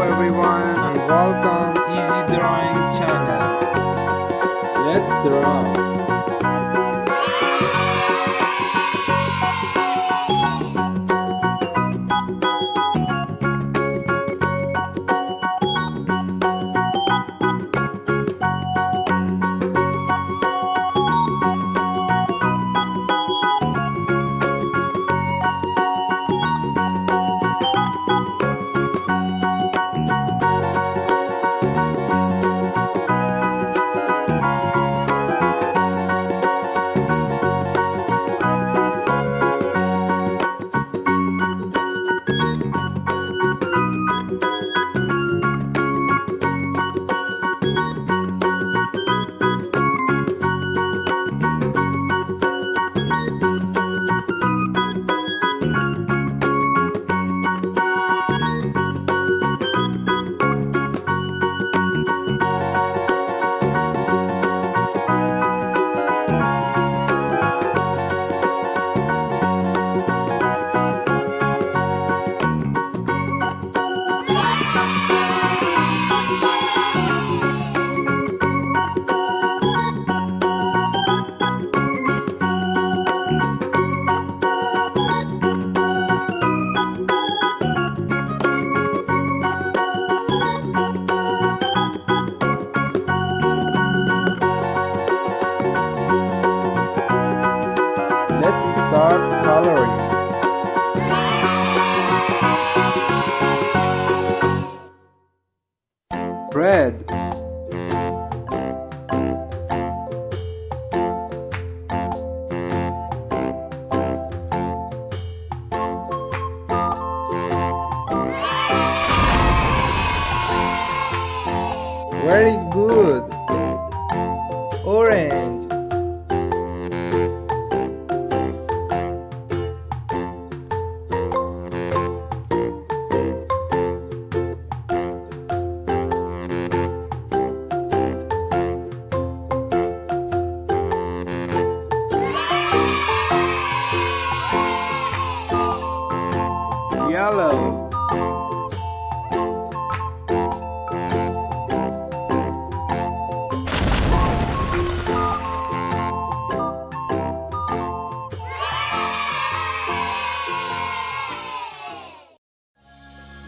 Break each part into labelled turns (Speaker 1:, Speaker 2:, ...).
Speaker 1: everyone and welcome Easy Drawing channel. Let's draw. Let's start coloring. Red, very good. Orange, yellow,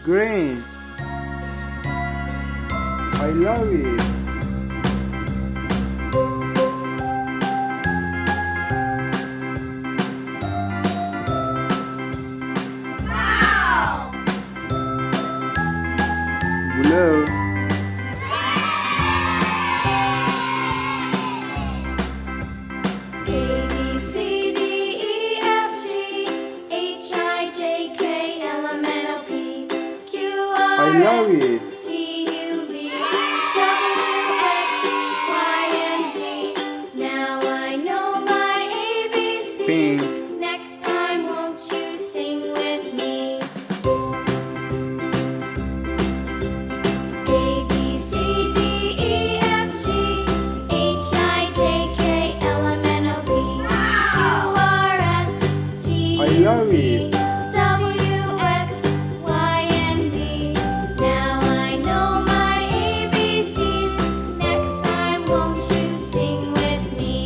Speaker 1: green. I love it. Blue,
Speaker 2: A, B, C, D, E, F, G, H, I, J, K, L, M, N, O, P, Q, R,
Speaker 1: I love
Speaker 2: S,
Speaker 1: it.
Speaker 2: T, U, V, W, X, Y, and Z. Now I know my ABCs.
Speaker 1: Pink,
Speaker 2: Next time, won't you sing with me? A, B, C, D, E, F, G, H, I, J, K, L, M, N, O, P, Q, R, S, T,
Speaker 1: I love it.
Speaker 2: W, X, Y, and Z. Now I know my ABCs. Next time, won't you sing with me?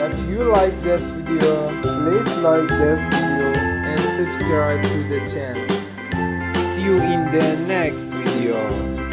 Speaker 1: If you like this video, please like this video and subscribe to the channel. See you in the next video.